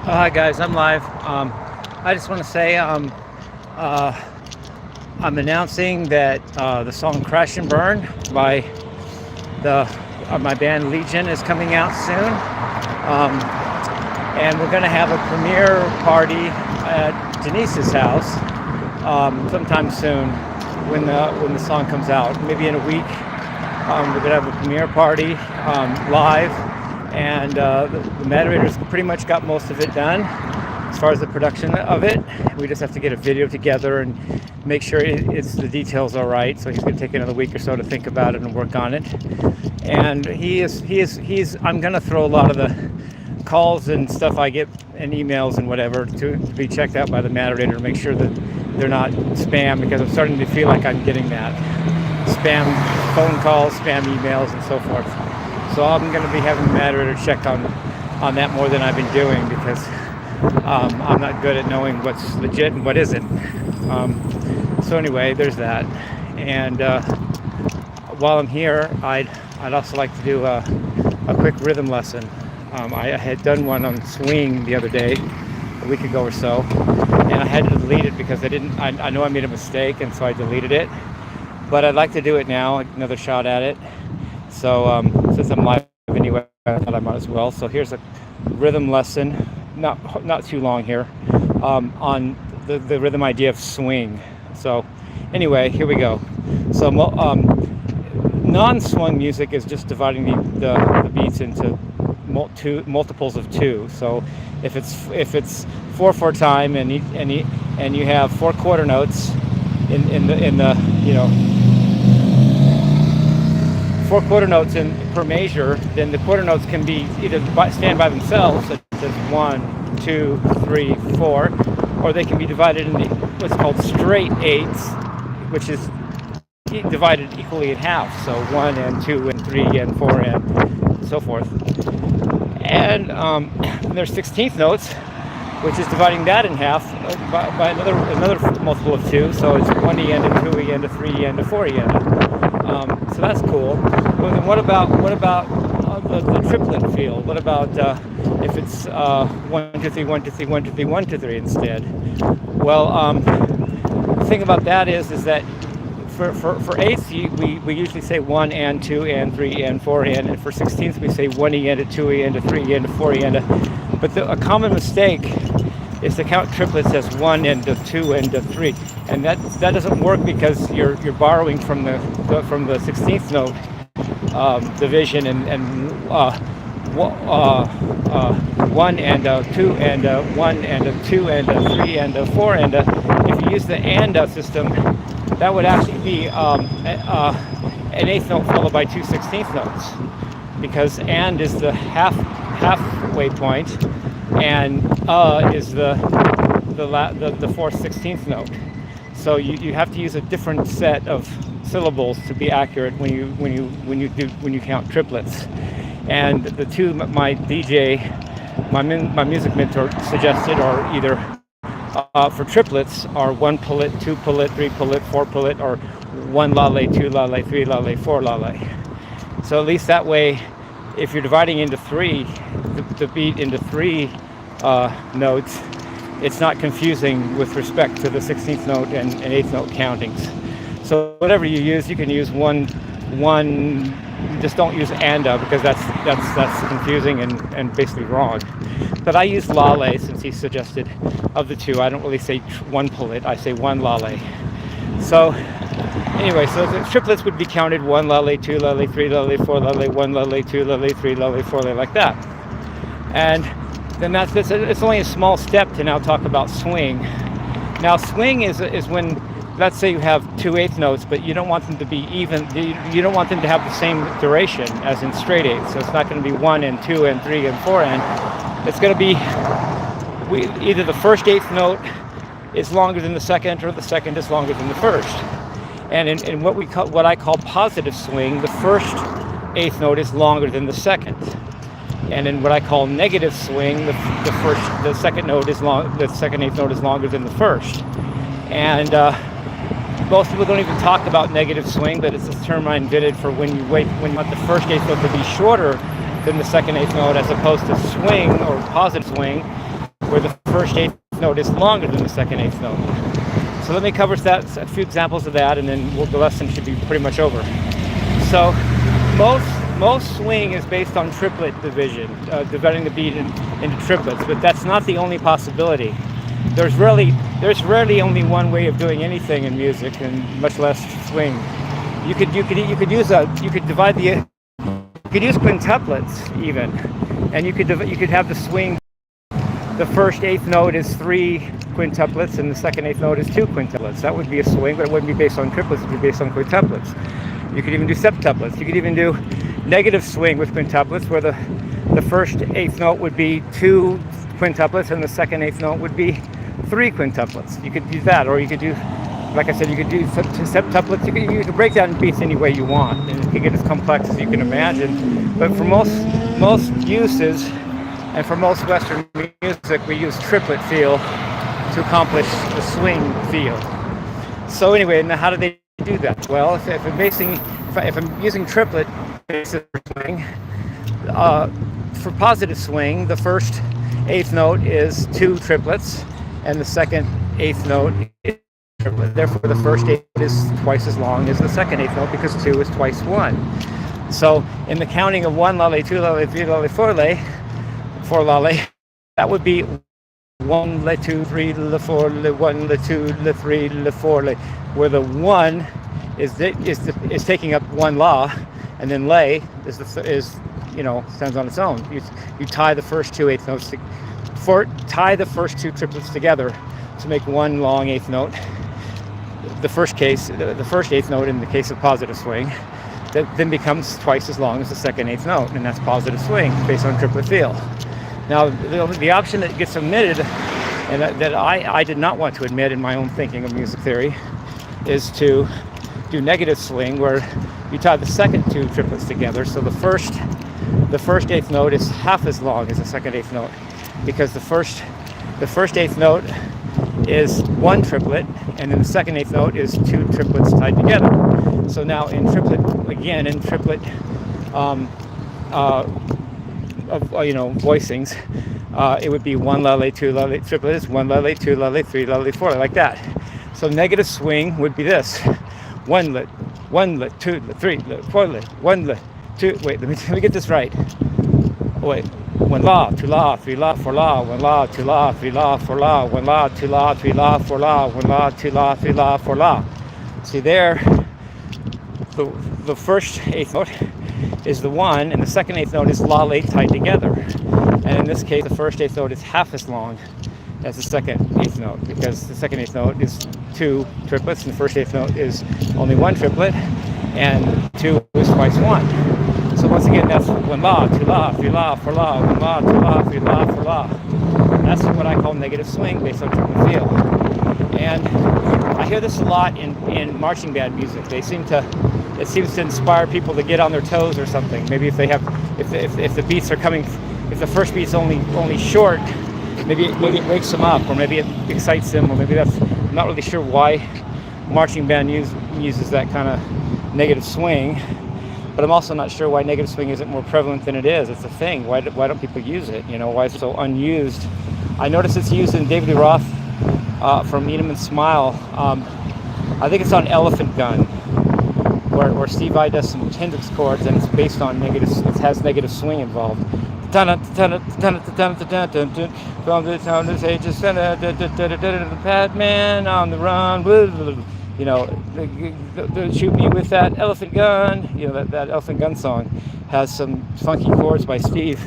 Hi guys, I'm live. I just want to say uh, I'm announcing that the song "Crash and Burn" by the my band Legion is coming out soon, um, and we're going to have a premiere party at Denise's house sometime soon when the song comes out. Maybe in a week. We're going to have a premiere party live, and the moderators pretty much got most of it done as far as the production of it. We just have to get a video together and make sure the details are right. So he's going to take another week or so to think about it and work on it. And I'm going to throw a lot of the calls and stuff I get and emails and whatever to be checked out by the moderator to make sure that they're not spam, because I'm starting to feel like I'm getting that spam phone calls, spam emails, and so forth. So I'm going to be having the moderator check on that more than I've been doing, because I'm not good at knowing what's legit and what isn't. So anyway, there's that. And while I'm here, I'd also like to do a quick rhythm lesson. I had done one on swing the other day, a week ago or so, and I had to delete it because I know I made a mistake, and so I deleted it. But I'd like to do it now, another shot at it. So since I'm live anyway, I thought I might as well. So here's a rhythm lesson, not too long here, on the rhythm idea of swing. So anyway, here we go. So non-swung music is just dividing the beats into multiples of two. So if it's 4/4 time and you have 4 quarter notes in the 4 quarter notes per measure, then the quarter notes can be either stand by themselves, such as 1, 2, 3, 4, or they can be divided into what's called straight eighths, which is divided equally in half. So 1 and 2 and 3 and 4 and so forth. And there's 16th notes, which is dividing that in half by another multiple of 2. So it's 1e and a 2e and a 3e and a 4e and a. So that's cool. Well, then what about the triplet feel? What about if it's 1 2 3 1 2 3 1 2 3 1 2 3 instead? Well, the thing about that is that for eighths we usually say 1 and 2 and 3 and 4 and for 16ths we say 1e and a 2e and a 3e and a 4e and a. But a common mistake is to count triplets as 1 and a 2 and a 3, and that doesn't work because you're borrowing from the 16th note division and 1 and a 2 and a 1 and a 2 and a 3 and a 4 and a. If you use the and system, that would actually be an eighth note followed by 2 16th notes, because and is the halfway point, and is the 4th 16th note. So you have to use a different set of syllables to be accurate when you count triplets. And the two my my music mentor suggested are either for triplets are 1 pullet, 2 pullet, 3 pullet, 4 pullet, or 1 lale, 2 lale, 3 lale, 4 lale. So at least that way, if you're dividing into 3, the beat into 3 notes, it's not confusing with respect to the 16th note and 8th note countings. So whatever you use, you can use one. Just don't use anda, because that's confusing and basically wrong. But I use lale since he suggested of the two. I don't really say 1 pullet. I say 1 lale. So anyway, so the triplets would be counted 1 lale, 2 lale, 3 lale, 4 lale, 1 lale, 2 lale, 3 lale, 4 lale, like that. And then it's only a small step to now talk about swing. Now swing is when, let's say you have 2 8th notes, but you don't want them to be even. You don't want them to have the same duration as in straight eighths. So it's not going to be 1 and 2 and 3 and 4 and. It's going to be either the first 8th note is longer than the second, or the second is longer than the first. And in what I call positive swing, the first 8th note is longer than the second. And in what I call negative swing, the second 8th note is longer than the first. And most people don't even talk about negative swing, but it's a term I invented for when you want the first 8th note to be shorter than the second 8th note, as opposed to swing or positive swing. where the first eighth note is longer than the second eighth note. So let me cover that, a few examples of that, and then the lesson should be pretty much over. So most swing is based on triplet division, dividing the beat into triplets, but that's not the only possibility. There's rarely only one way of doing anything in music, and much less swing. You could use quintuplets even, and you could have the swing. The first eighth note is 3 quintuplets, and the second eighth note is 2 quintuplets. That would be a swing, but it wouldn't be based on triplets. It would be based on quintuplets. You could even do septuplets. You could even do negative swing with quintuplets, where the first eighth note would be 2 quintuplets, and the second eighth note would be 3 quintuplets. You could do that, or you could do, like I said, you could do septuplets. You could break that in beats any way you want, and it could get as complex as you can imagine. But for most uses, and for most Western music, we use triplet feel to accomplish the swing feel. So anyway, now how do they do that? Well, if I'm using triplet basis for swing, for positive swing, the first eighth note is 2 triplets, and the second eighth note is triplet. Therefore, the first eighth is twice as long as the second eighth note, because 2 is twice 1. So in the counting of 1 lalle, 2 lalle, 3 lalle, 4 lalle, that would be 1 le 2 3 le 4 le 1 le 2 le 3 le 4 le, where the 1 is taking up 1 la, and then le is stands on its own. You tie the first 2 eighth notes tie the first 2 triplets together to make 1 long eighth note. The first eighth note in the case of positive swing, that then becomes twice as long as the second eighth note, and that's positive swing based on triplet feel. Now, the option that gets omitted, and that I did not want to admit in my own thinking of music theory, is to do negative swing, where you tie the second 2 triplets together. So the first eighth note is half as long as the second eighth note, because the first eighth note is 1 triplet, and then the second eighth note is 2 triplets tied together. So now in triplet voicings, it would be 1 lalle, 2 lalle, triplet is 1 lalle, 2 lalle, 3 lalle, 4 lalle, like that. So negative swing would be this: 1 lit, 2 lit, 3 lit, 4 lit, 1 lit, 2. Wait, let me get this right. Oh, wait. 1 la, 2 la, 3 la, 4 la, 1 la, 2 la, 3 la, 4 la, 1 la, 2 la, 3 la, 4 la, 1 la, 2 la, 3 la, 4 la. See there, the first eighth note is the 1, and the second eighth note is lalle tied together. And in this case, the first eighth note is half as long as the second eighth note, because the second eighth note is 2 triplets, and the first eighth note is only 1 triplet, and 2 is twice 1. So once again, that's 1 la, 2 la, 3 la, 4 la, 1 la, 2 la, 3 la, 4 la. That's what I call negative swing based on triplet feel. And I hear this a lot in marching band music. It seems to inspire people to get on their toes or something. Maybe if the beats are coming, if the first beat's only short, maybe it wakes them up, or maybe it excites them, or maybe that's, I'm not really sure why marching band uses that kind of negative swing. But I'm also not sure why negative swing isn't more prevalent than it is. It's a thing. Why don't people use it? Why is it so unused? I notice it's used in David Lee Roth from Eat 'Em and Smile. I think it's on Elephant Gun, where Steve Vai does some Hendrix chords, and it's based on negative. It has negative swing involved. From the town to say just Batman on the run. Shoot me with that elephant gun. That elephant gun song has some funky chords by Steve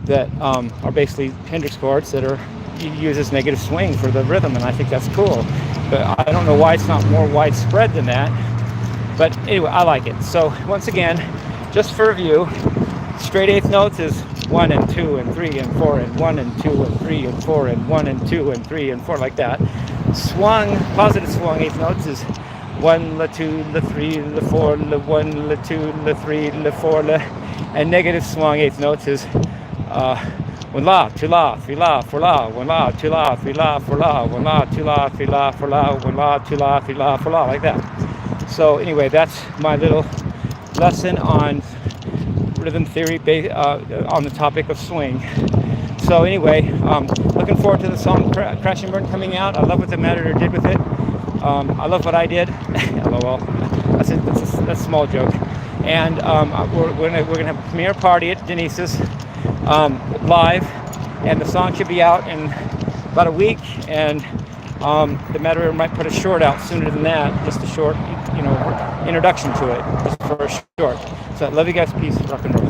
that are basically Hendrix chords that uses negative swing for the rhythm, and I think that's cool. But I don't know why it's not more widespread than that. But anyway, I like it. So once again, just for review, straight eighth notes is 1 and 2 and 3 and 4 and 1 and 2 and 3 and 4 and 1 and 2 and 3 and 4, like that. Positive swung eighth notes is 1 la 2 la 3 la 4 la 1 la 2 la 3 la 4 la, and negative swung eighth notes is 1 la 2 la 3 la 4 la 1 la 2 la 3 la 4 la 1 la 2 la 3 la 4 la 1 la 2 la 3 la 4 la, like that. So anyway, that's my little lesson on rhythm theory on the topic of swing. So anyway, looking forward to the song Crash and Burn coming out. I love what the Matador did with it. I love what I did. LOL. That's a small joke. And we're gonna have a premiere party at Denise's live, and the song should be out in about a week. And the Matador might put a short out sooner than that, just a short, introduction to it, just for a short. So I love you guys. Peace. Rock and roll.